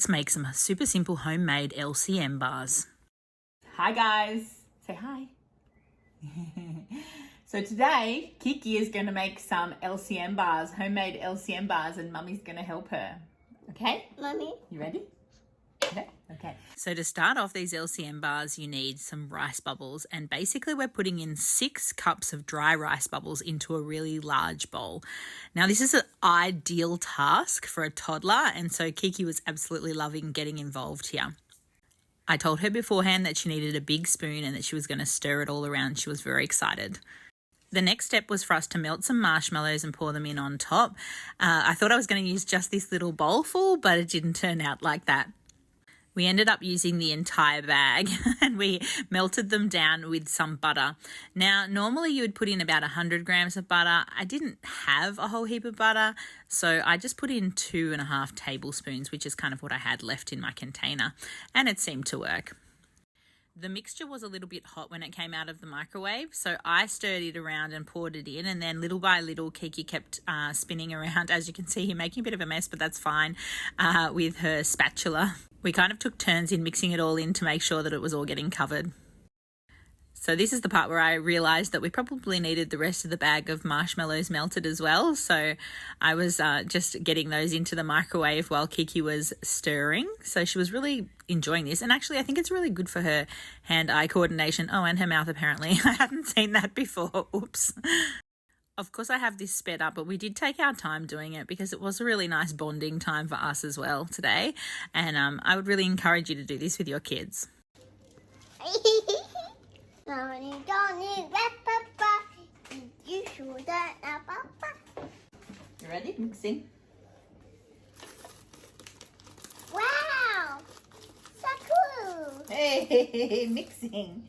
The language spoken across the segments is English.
let's make some super simple homemade LCM bars. Hi guys, say hi. So today, Kiki is going to make some LCM bars, homemade LCM bars, and Mummy's going to help her. Okay? Mummy. You ready? Okay. So to start off these LCM bars, you need some rice bubbles, and basically we're putting in 6 cups of dry rice bubbles into a really large bowl. Now this is an ideal task for a toddler, and so Kiki was absolutely loving getting involved here. I told her beforehand that she needed a big spoon and that she was going to stir it all around. She was very excited. The next step was for us to melt some marshmallows and pour them in on top. I thought I was going to use just this little bowl full, but it didn't turn out like that. We ended up using the entire bag and we melted them down with some butter. Now, normally you would put in about 100 grams of butter. I didn't have a whole heap of butter, so I just put in 2.5 tablespoons, which is kind of what I had left in my container, and it seemed to work. The mixture was a little bit hot when it came out of the microwave, so I stirred it around and poured it in, and then little by little Kiki kept spinning around. As you can see here, making a bit of a mess, but that's fine, with her spatula. We kind of took turns in mixing it all in to make sure that it was all getting covered. So this is the part where I realised that we probably needed the rest of the bag of marshmallows melted as well. So I was just getting those into the microwave while Kiki was stirring. So she was really enjoying this. And actually, I think it's really good for her hand-eye coordination. Oh, and her mouth apparently. I hadn't seen that before. Oops. Of course, I have this sped up, but we did take our time doing it because it was a really nice bonding time for us as well today. And I would really encourage you to do this with your kids. You don't need that, Papa. You should that now, Papa. You ready? Mixing. Wow! So cool! Hey, mixing.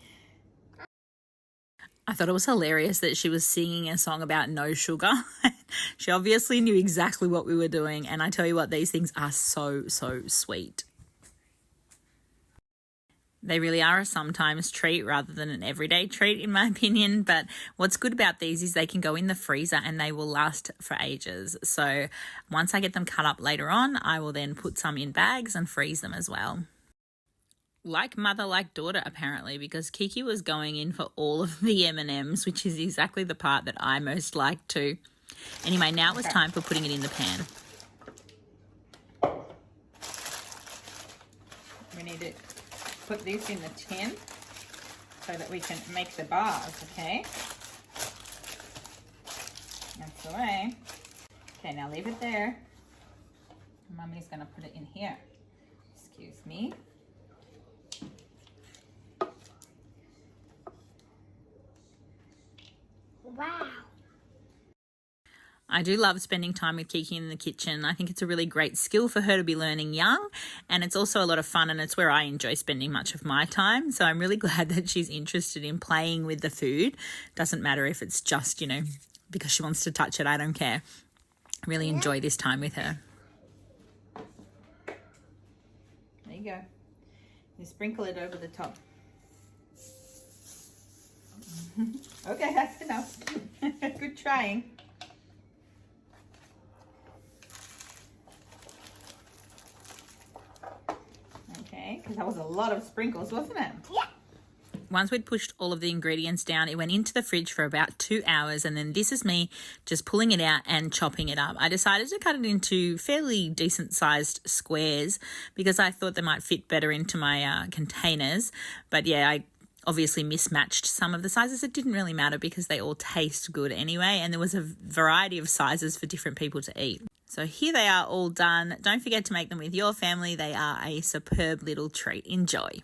I thought it was hilarious that she was singing a song about no sugar. She obviously knew exactly what we were doing, and I tell you what, these things are so sweet. They really are a sometimes treat rather than an everyday treat, in my opinion. But what's good about these is they can go in the freezer and they will last for ages. So once I get them cut up later on, I will then put some in bags and freeze them as well. Like mother, like daughter, apparently, because Kiki was going in for all of the M&Ms, which is exactly the part that I most like too. Anyway, now it was time for putting it in the pan. We need to put this in the tin so that we can make the bars, okay? That's the way. Okay, now leave it there. Mummy's going to put it in here. Excuse me. Wow. I do love spending time with Kiki in the kitchen. I think it's a really great skill for her to be learning young, and it's also a lot of fun, and it's where I enjoy spending much of my time. So I'm really glad that she's interested in playing with the food. Doesn't matter if it's just, because she wants to touch it. I don't care. I really enjoy this time with her. There you go. You sprinkle it over the top. Okay, that's enough. Good trying. Okay, because that was a lot of sprinkles, wasn't it? Yeah. Once we'd pushed all of the ingredients down, it went into the fridge for about 2 hours, and then this is me just pulling it out and chopping it up. I decided to cut it into fairly decent sized squares because I thought they might fit better into my containers. But yeah, I obviously mismatched some of the sizes. It didn't really matter because they all taste good anyway, and there was a variety of sizes for different people to eat. So here they are all done. Don't forget to make them with your family. They are a superb little treat. Enjoy.